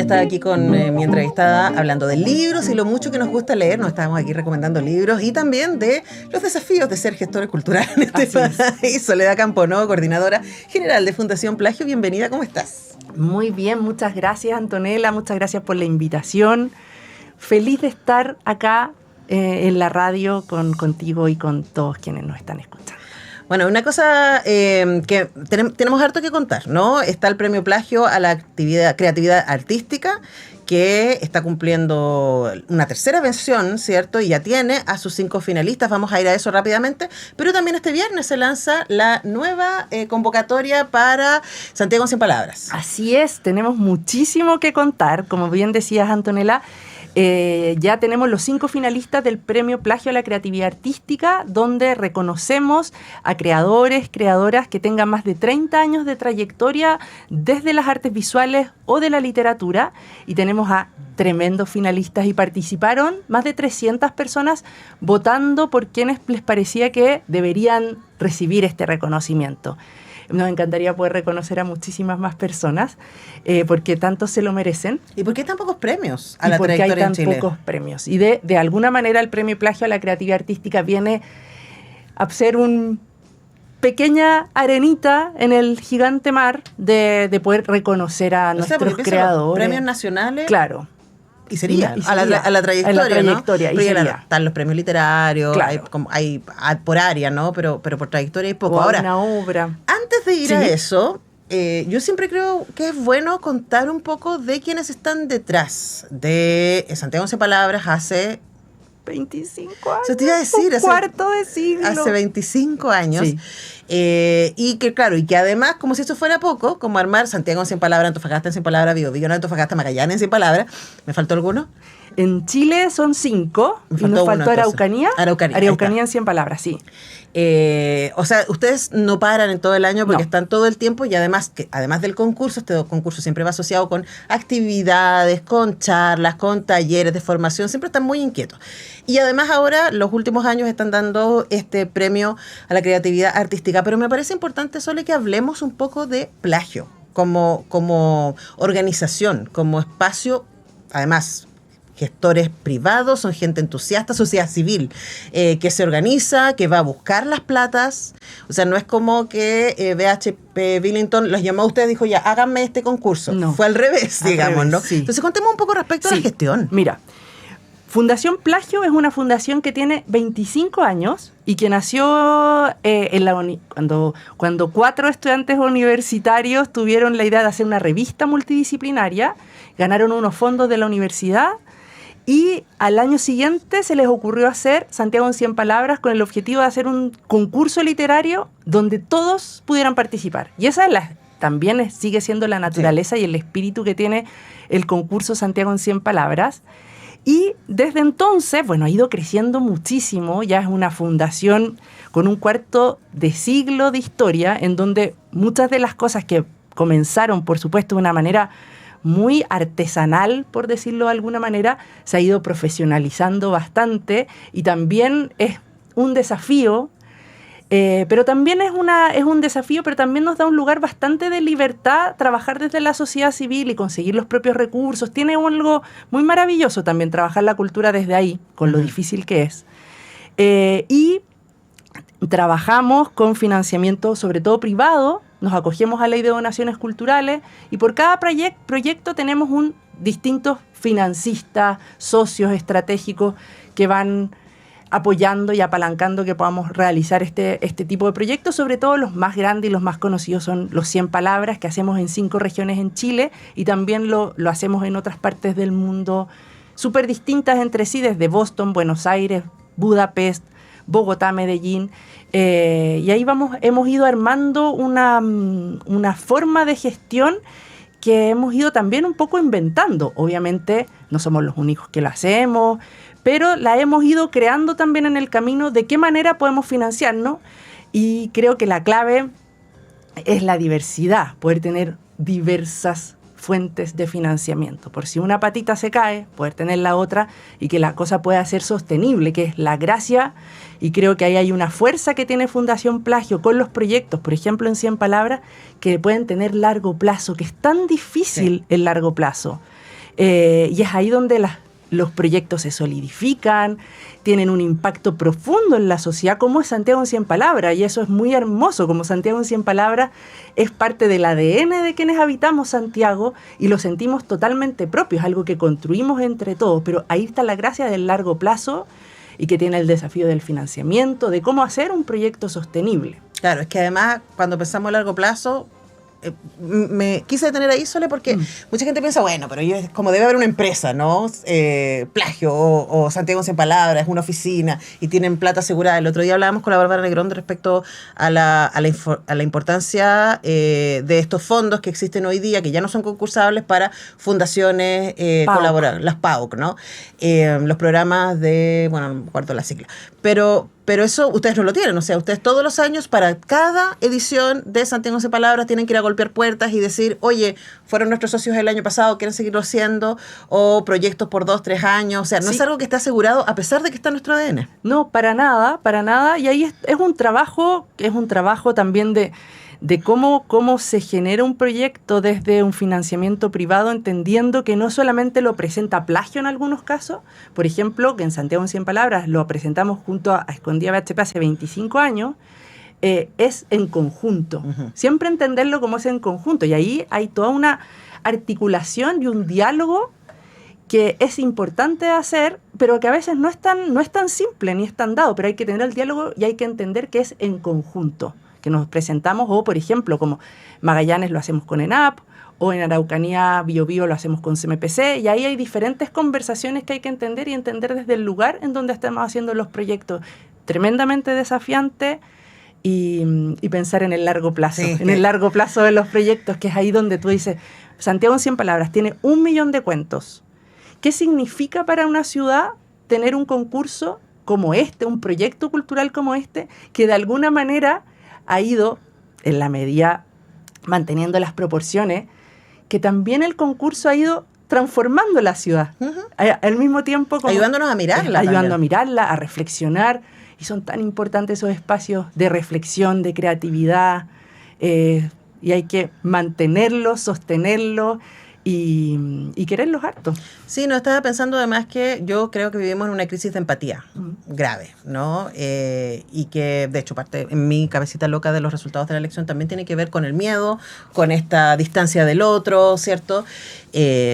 ya estaba aquí con mi entrevistada hablando de libros y lo mucho que nos gusta leer. Nos estábamos aquí recomendando libros y también de los desafíos de ser gestora cultural en este país. Soledad Camponovo, coordinadora general de Fundación Plagio. Bienvenida, ¿cómo estás? Muy bien, muchas gracias, Antonella. Muchas gracias por la invitación. Feliz de estar acá en la radio contigo y con todos quienes nos están escuchando. Bueno, una cosa que tenemos harto que contar, ¿no? Está el premio Plagio a la creatividad artística, que está cumpliendo una tercera versión, ¿cierto? Y ya tiene a sus 5 finalistas. Vamos a ir a eso rápidamente. Pero también este viernes se lanza la nueva convocatoria para Santiago en 100 palabras. Así es, tenemos muchísimo que contar. Como bien decías, Antonella, ya tenemos los 5 finalistas del Premio Plagio a la Creatividad Artística, donde reconocemos a creadores, creadoras que tengan más de 30 años de trayectoria desde las artes visuales o de la literatura, y tenemos a tremendos finalistas, y participaron más de 300 personas votando por quienes les parecía que deberían recibir este reconocimiento. Nos encantaría poder reconocer a muchísimas más personas, porque tanto se lo merecen. ¿Y por qué hay tan pocos premios a la trayectoria en Chile? Porque hay tan pocos premios. Y de alguna manera el Premio Plagio a la Creatividad Artística viene a ser una pequeña arenita en el gigante mar de poder reconocer a nuestros creadores. Premios nacionales. Claro. Y sería, a la trayectoria, ¿no? Están los premios literarios, claro. hay por área, ¿no? Pero por trayectoria hay poco. Ahora, una obra. Antes de ir a eso, yo siempre creo que es bueno contar un poco de quienes están detrás de Santiago en 100 palabras hace 25 años. Eso te iba a decir. Cuarto de siglo. Hace 25 años. Sí. Y que claro, y que además, como si eso fuera poco, como armar Santiago en 100 palabras, Antofagasta en 100 palabras, Biobío en Antofagasta, Magallanes en 100 palabras. ¿Me faltó alguno? En Chile son 5. Y nos faltó Araucanía. Araucanía en 100 palabras, sí. O sea, ustedes no paran en todo el año porque están todo el tiempo, y además del concurso, este concurso siempre va asociado con actividades, con charlas, con talleres de formación, siempre están muy inquietos. Y además ahora, los últimos años están dando este premio a la creatividad artística, pero me parece importante, Sole, que hablemos un poco de Plagio como organización, como espacio, además gestores privados, son gente entusiasta, sociedad civil, que se organiza, que va a buscar las platas. O sea, no es como que BHP Billington los llamó a ustedes y dijo, ya, háganme este concurso. No. Fue al revés, digamos, ¿no? Sí. Entonces, contemos un poco respecto a la gestión. Mira, Fundación Plagio es una fundación que tiene 25 años y que nació cuando 4 estudiantes universitarios tuvieron la idea de hacer una revista multidisciplinaria, ganaron unos fondos de la universidad, y al año siguiente se les ocurrió hacer Santiago en 100 palabras con el objetivo de hacer un concurso literario donde todos pudieran participar. Y esa también sigue siendo la naturaleza y el espíritu que tiene el concurso Santiago en 100 palabras. Y desde entonces, ha ido creciendo muchísimo. Ya es una fundación con un cuarto de siglo de historia, en donde muchas de las cosas que comenzaron, por supuesto, de una manera muy artesanal, por decirlo de alguna manera, se ha ido profesionalizando bastante, y también es un desafío, pero también es un desafío, pero también nos da un lugar bastante de libertad trabajar desde la sociedad civil y conseguir los propios recursos. Tiene algo muy maravilloso también trabajar la cultura desde ahí, con lo difícil que es. Y trabajamos con financiamiento, sobre todo privado, nos acogemos a Ley de Donaciones Culturales, y por cada proyecto tenemos distintos financistas, socios estratégicos que van apoyando y apalancando que podamos realizar este tipo de proyectos. Sobre todo los más grandes y los más conocidos son los 100 palabras, que hacemos en 5 regiones en Chile, y también lo hacemos en otras partes del mundo súper distintas entre sí, desde Boston, Buenos Aires, Budapest, Bogotá, Medellín, y ahí hemos ido armando una forma de gestión que hemos ido también un poco inventando. Obviamente no somos los únicos que lo hacemos, pero la hemos ido creando también en el camino de qué manera podemos financiarnos, y creo que la clave es la diversidad, poder tener diversas fuentes de financiamiento. Por si una patita se cae, poder tener la otra y que la cosa pueda ser sostenible, que es la gracia. Y creo que ahí hay una fuerza que tiene Fundación Plagio con los proyectos, por ejemplo en 100 palabras, que pueden tener largo plazo, que es tan difícil el largo plazo. Y es ahí donde los proyectos se solidifican, tienen un impacto profundo en la sociedad, como es Santiago en 100 palabras, y eso es muy hermoso, como Santiago en 100 palabras es parte del ADN de quienes habitamos Santiago y lo sentimos totalmente propio, es algo que construimos entre todos, pero ahí está la gracia del largo plazo y que tiene el desafío del financiamiento, de cómo hacer un proyecto sostenible. Claro, es que además cuando pensamos a largo plazo, me quise detener ahí, Sole, porque mucha gente piensa, bueno, pero como debe haber una empresa, ¿no? Plagio o Santiago en 100 palabras, una oficina y tienen plata asegurada. El otro día hablábamos con la Bárbara Negrón respecto a la importancia de estos fondos que existen hoy día, que ya no son concursables para fundaciones colaborar, las PAOC, ¿no? Los programas de, bueno, no me acuerdo la sigla, pero eso ustedes no lo tienen, o sea, ustedes todos los años para cada edición de Santiago en 100 palabras tienen que ir a golpear puertas y decir, oye, fueron nuestros socios el año pasado, quieren seguirlo haciendo, o proyectos por 2, 3 años, o sea, no es algo que esté asegurado a pesar de que está en nuestro ADN. No, para nada, y ahí es un trabajo también de cómo se genera un proyecto desde un financiamiento privado, entendiendo que no solamente lo presenta Plagio en algunos casos, por ejemplo, que en Santiago en 100 palabras lo presentamos junto a Escondida BHP hace 25 años, es en conjunto. Siempre entenderlo como es en conjunto, y ahí hay toda una articulación y un diálogo que es importante hacer, pero que a veces no es tan simple ni es tan dado, pero hay que tener el diálogo y hay que entender que es en conjunto que nos presentamos, o por ejemplo, como Magallanes lo hacemos con ENAP, o en Araucanía Biobío lo hacemos con CMPC, y ahí hay diferentes conversaciones que hay que entender y entender desde el lugar en donde estamos haciendo los proyectos. Tremendamente desafiante y pensar en el largo plazo, en el largo plazo de los proyectos, que es ahí donde tú dices, Santiago en 100 palabras tiene 1 millón de cuentos. ¿Qué significa para una ciudad tener un concurso como este, un proyecto cultural como este, que de alguna manera ha ido, en la medida, manteniendo las proporciones, que también el concurso ha ido transformando la ciudad. Al mismo tiempo como ayudándonos a mirarla. Ayudando a mirarla, a reflexionar. Y son tan importantes esos espacios de reflexión, de creatividad. Y hay que mantenerlos, sostenerlos y quererlos harto. Sí, no, estaba pensando además que yo creo que vivimos en una crisis de empatía grave, ¿no? Y que, de hecho, parte en mi cabecita loca de los resultados de la elección también tiene que ver con el miedo, con esta distancia del otro, ¿cierto?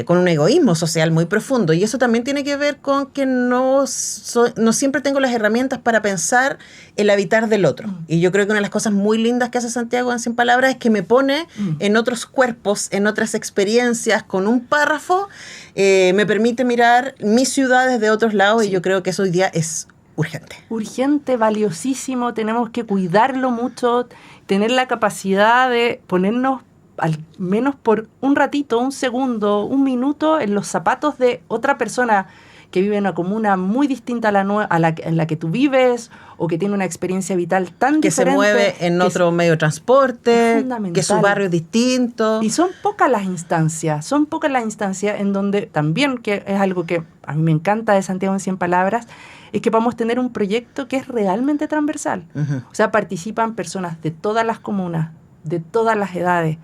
Con un egoísmo social muy profundo. Y eso también tiene que ver con que no siempre tengo las herramientas para pensar el habitar del otro. Y yo creo que una de las cosas muy lindas que hace Santiago en 100 palabras es que me pone en otros cuerpos, en otras experiencias, con un párrafo, me permite mirar mis ciudades de otros lados, y yo creo que eso hoy día es urgente. Urgente, valiosísimo, tenemos que cuidarlo mucho, tener la capacidad de ponernos al menos por un ratito, un segundo, un minuto en los zapatos de otra persona que vive en una comuna muy distinta en la que tú vives, o que tiene una experiencia vital tan que diferente. Se mueve en otro medio de transporte, que su barrio es distinto. Y son pocas las instancias en donde también, que es algo que a mí me encanta de Santiago en 100 palabras, es que vamos a tener un proyecto que es realmente transversal. O sea, participan personas de todas las comunas, de todas las edades.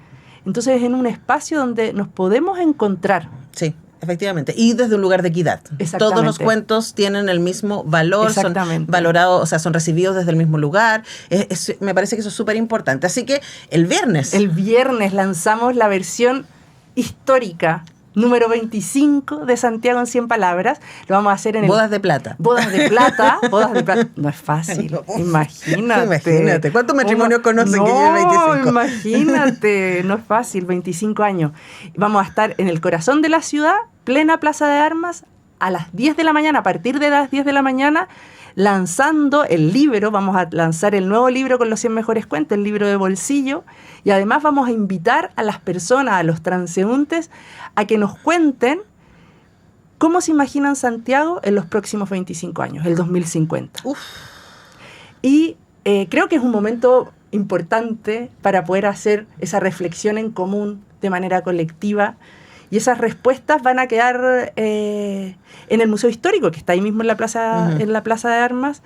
Entonces es en un espacio donde nos podemos encontrar. Sí. Efectivamente, y desde un lugar de equidad. Todos los cuentos tienen el mismo valor, son valorados, o sea, son recibidos desde el mismo lugar. Me parece que eso es súper importante. Así que el viernes lanzamos la versión histórica número 25 de Santiago en 100 palabras. Lo vamos a hacer en Bodas de plata. Bodas de plata. No es fácil. No, imagínate. ¿Cuántos matrimonios conocen que lleven 25? No, imagínate. No es fácil, 25 años. Vamos a estar en el corazón de la ciudad, plena Plaza de Armas, a las 10 de la mañana, a partir de las 10 de la mañana, lanzando el libro. Vamos a lanzar el nuevo libro con los 100 mejores cuentos, el libro de bolsillo, y además vamos a invitar a las personas, a los transeúntes, a que nos cuenten cómo se imaginan Santiago en los próximos 25 años, el 2050. Y creo que es un momento importante para poder hacer esa reflexión en común de manera colectiva. Y esas respuestas van a quedar en el Museo Histórico, que está ahí mismo en la Plaza de Armas,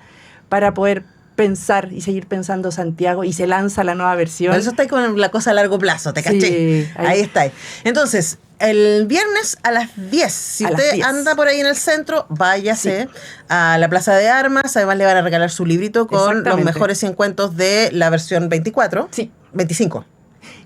para poder pensar y seguir pensando Santiago, y se lanza la nueva versión. Por eso está con la cosa a largo plazo, ¿te caché? Sí, ahí está. Entonces, El viernes a las 10. Si A las usted 10. anda por ahí en el centro, váyase a la Plaza de Armas. Además le van a regalar su librito con los Exactamente. mejores 100 cuentos de la versión 24. Sí. 25.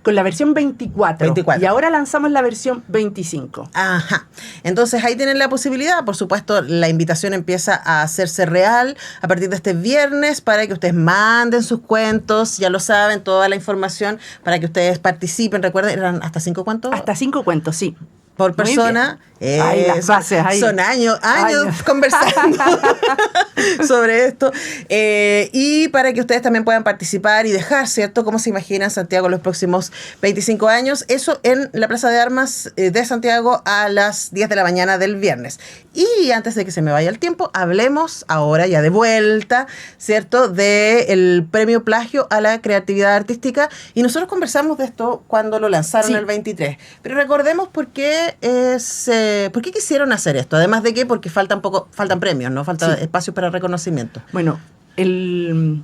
Con la versión 24. 24. Y ahora lanzamos la versión 25. Ajá. Entonces ahí tienen la posibilidad. Por supuesto, la invitación empieza a hacerse real a partir de este viernes para que ustedes manden sus cuentos. Ya lo saben, toda la información para que ustedes participen. Recuerden, ¿eran hasta 5 cuentos? Hasta 5 cuentos, sí. Por persona. Ahí las bases, ahí. Son años conversando sobre esto. Y para que ustedes también puedan participar y dejar, ¿cierto?, cómo se imagina Santiago los próximos 25 años. Eso en la Plaza de Armas de Santiago a las 10 de la mañana del viernes. Y antes de que se me vaya el tiempo, hablemos ahora ya de vuelta, ¿cierto?, del premio Plagio a la creatividad artística. Y nosotros conversamos de esto cuando lo lanzaron el 23. Pero recordemos por qué ¿por qué quisieron hacer esto? Además de que porque faltan premios, ¿no? Falta espacio para reconocimiento. Bueno, el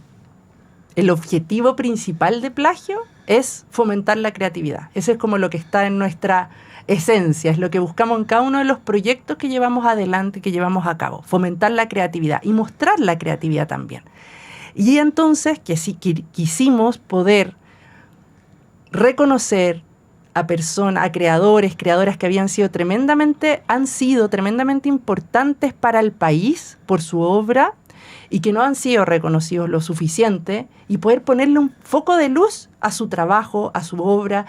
objetivo principal de Plagio es fomentar la creatividad. Eso es como lo que está en nuestra esencia, es lo que buscamos en cada uno de los proyectos que llevamos adelante, que llevamos a cabo. Fomentar la creatividad y mostrar la creatividad también. Y entonces que sí quisimos poder reconocer a creadores, creadoras que han sido tremendamente importantes para el país por su obra y que no han sido reconocidos lo suficiente, y poder ponerle un foco de luz a su trabajo, a su obra,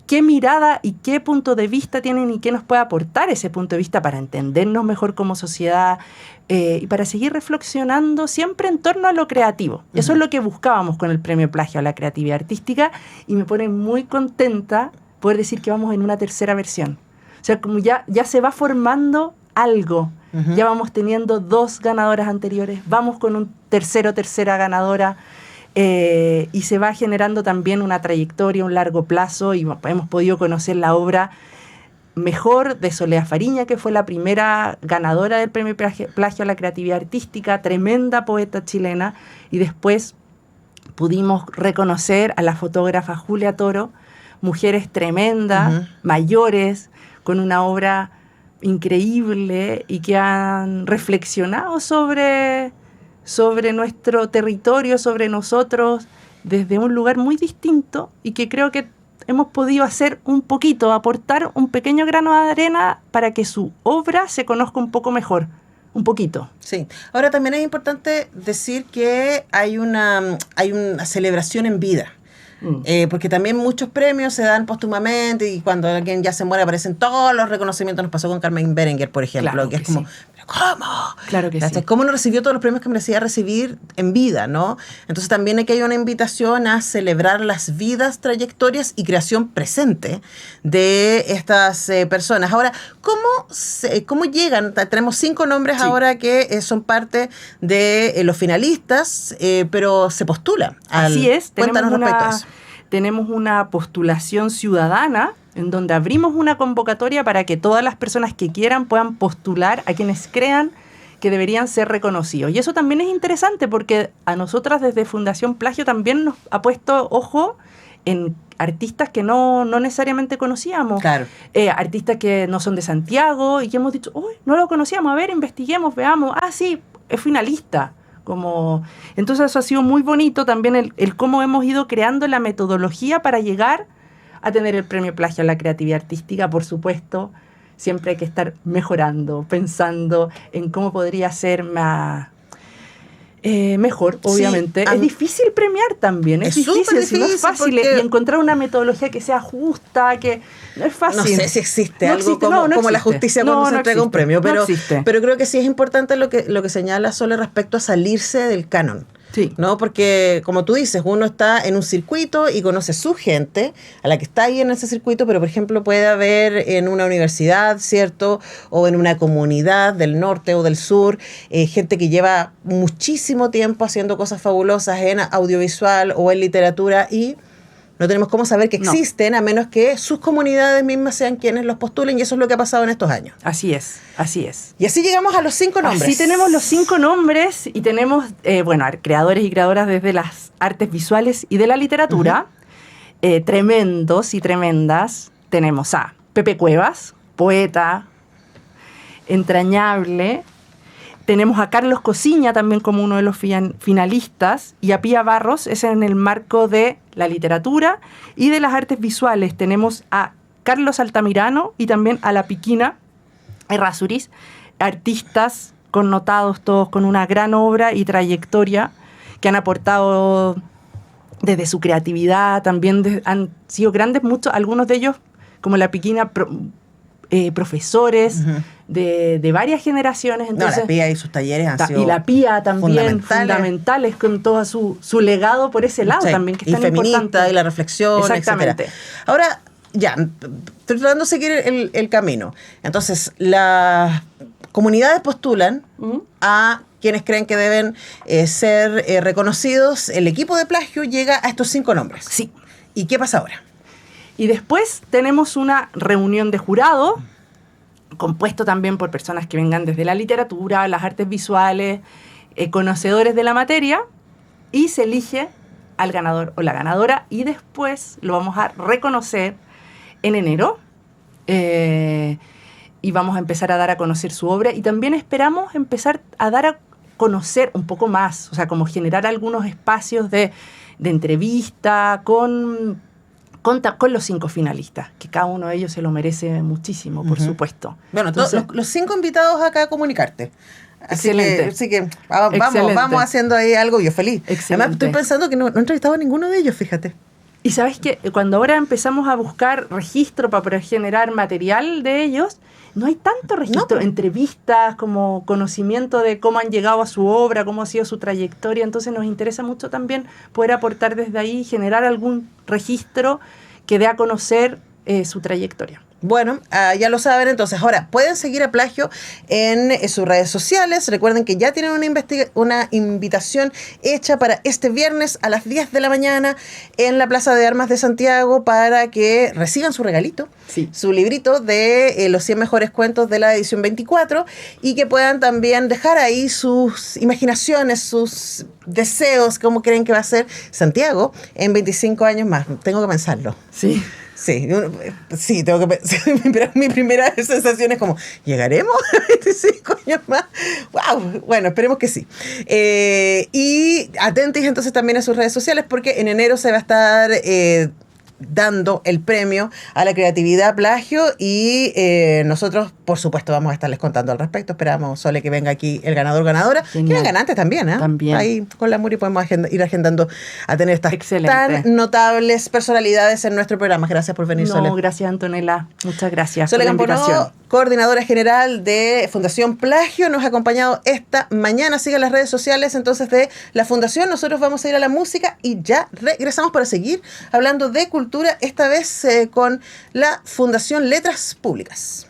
qué mirada y qué punto de vista tienen y qué nos puede aportar ese punto de vista para entendernos mejor como sociedad y para seguir reflexionando siempre en torno a lo creativo. Uh-huh. Eso es lo que buscábamos con el Premio Plagio a la Creatividad Artística, y me pone muy contenta poder decir que vamos en una tercera versión. O sea, como ya se va formando algo. Uh-huh. Ya vamos teniendo 2 ganadoras anteriores, vamos con un tercera ganadora, y se va generando también una trayectoria, un largo plazo, y hemos podido conocer la obra mejor de Soledad Fariña, que fue la primera ganadora del Premio Plagio a la Creatividad Artística, tremenda poeta chilena, y después pudimos reconocer a la fotógrafa Julia Toro, mujeres tremendas, uh-huh, mayores, con una obra increíble y que han reflexionado sobre nuestro territorio, sobre nosotros, desde un lugar muy distinto, y que creo que hemos podido hacer un poquito, aportar un pequeño grano de arena para que su obra se conozca un poco mejor. Un poquito. Sí. Ahora también es importante decir que hay una celebración en vida. Porque también muchos premios se dan póstumamente, y cuando alguien ya se muere aparecen todos los reconocimientos. Nos pasó con Carmen Berenguer, por ejemplo, claro que es como, sí. ¿pero cómo? Claro que sí. ¿Cómo no recibió todos los premios que merecía recibir en vida, no? Entonces también aquí hay una invitación a celebrar las vidas, trayectorias y creación presente de estas personas. Ahora, ¿cómo llegan? Tenemos 5 nombres ahora que son parte de los finalistas, pero se postula. Así es. Cuéntanos respecto a eso. Tenemos una postulación ciudadana en donde abrimos una convocatoria para que todas las personas que quieran puedan postular a quienes crean que deberían ser reconocidos. Y eso también es interesante porque a nosotras desde Fundación Plagio también nos ha puesto ojo en artistas que no necesariamente conocíamos. Claro. Artistas que no son de Santiago y que hemos dicho, uy, no lo conocíamos, a ver, investiguemos, veamos. Ah, sí, es finalista. Entonces eso ha sido muy bonito también el cómo hemos ido creando la metodología para llegar a tener el Premio Plagio a la Creatividad Artística. Por supuesto, siempre hay que estar mejorando, pensando en cómo podría ser mejor, obviamente. Sí, es difícil premiar también, es difícil, no es fácil, y encontrar una metodología que sea justa, que no es fácil. No sé si existe algo como la justicia cuando se entrega un premio, pero creo que sí es importante lo que señala Sole respecto a salirse del canon. Sí. ¿No? Porque, como tú dices, uno está en un circuito y conoce su gente, a la que está ahí en ese circuito, pero, por ejemplo, puede haber en una universidad, ¿cierto? O en una comunidad del norte o del sur, gente que lleva muchísimo tiempo haciendo cosas fabulosas en audiovisual o en literatura, y no tenemos cómo saber que existen a menos que sus comunidades mismas sean quienes los postulen, y eso es lo que ha pasado en estos años. Así es, así es. Y así llegamos a los 5 nombres. Así tenemos los 5 nombres y tenemos, creadores y creadoras desde las artes visuales y de la literatura, tremendos y tremendas. Tenemos a Pepe Cuevas, poeta, entrañable. Tenemos a Carlos Cosiña también como uno de los finalistas y a Pía Barros, es en el marco de la literatura y de las artes visuales. Tenemos a Carlos Altamirano y también a la Piquina Errázuriz, artistas connotados todos con una gran obra y trayectoria que han aportado desde su creatividad, también han sido grandes, algunos de ellos, como la Piquina, profesores de varias generaciones. Entonces, la Pía y sus talleres han sido y la Pía también fundamentales con todo su legado por ese lado, también, que es tan feminista importante. Y la reflexión, exactamente. etcétera. Ahora, ya, estoy tratando de seguir el camino. Entonces, las comunidades postulan a quienes creen que deben ser reconocidos. El equipo de plagio llega a estos 5 nombres. Sí. ¿Y qué pasa ahora? Y después tenemos una reunión de jurado, compuesto también por personas que vengan desde la literatura, las artes visuales, conocedores de la materia, y se elige al ganador o la ganadora, y después lo vamos a reconocer en enero, y vamos a empezar a dar a conocer su obra, y también esperamos empezar a dar a conocer un poco más, o sea, como generar algunos espacios de entrevista con los 5 finalistas, que cada uno de ellos se lo merece muchísimo, por supuesto. Bueno, entonces, los 5 invitados acá a comunicarte. Excelente. Así que vamos haciendo ahí algo, yo feliz. Excelente. Además, estoy pensando que no he entrevistado a ninguno de ellos, fíjate. Y sabes que cuando ahora empezamos a buscar registro para poder generar material de ellos, no hay tanto registro, entrevistas, como conocimiento de cómo han llegado a su obra, cómo ha sido su trayectoria. Entonces nos interesa mucho también poder aportar desde ahí, generar algún registro que dé a conocer su trayectoria. Bueno, ya lo saben, entonces ahora pueden seguir a Plagio en sus redes sociales. Recuerden que ya tienen una invitación hecha para este viernes a las 10 de la mañana en la Plaza de Armas de Santiago para que reciban su regalito, su librito de los 100 mejores cuentos de la edición 24 y que puedan también dejar ahí sus imaginaciones, sus deseos, cómo creen que va a ser Santiago en 25 años más. Tengo que pensarlo. Sí, tengo que pensar. Mi primera sensación es como, ¿llegaremos a 25 años más? ¡Wow! Bueno, esperemos que sí. Y atentos entonces también a sus redes sociales porque en enero se va a estar dando el premio a la creatividad Plagio y nosotros, por supuesto, vamos a estarles contando al respecto. Esperamos, Sole, que venga aquí el ganador o ganadora. Genial. Que vengan antes también, ¿eh? También. Ahí con la Muri podemos ir agendando a tener estas Excelente. tan notables personalidades en nuestro programa. Gracias por venir, Sole. No, gracias, Antonella. Muchas gracias Sole por la Camponovo, invitación. coordinadora general de Fundación Plagio, nos ha acompañado esta mañana. Sigan las redes sociales entonces de la Fundación. Nosotros vamos a ir a la música y ya regresamos para seguir hablando de cultura, esta vez con la Fundación Letras Públicas.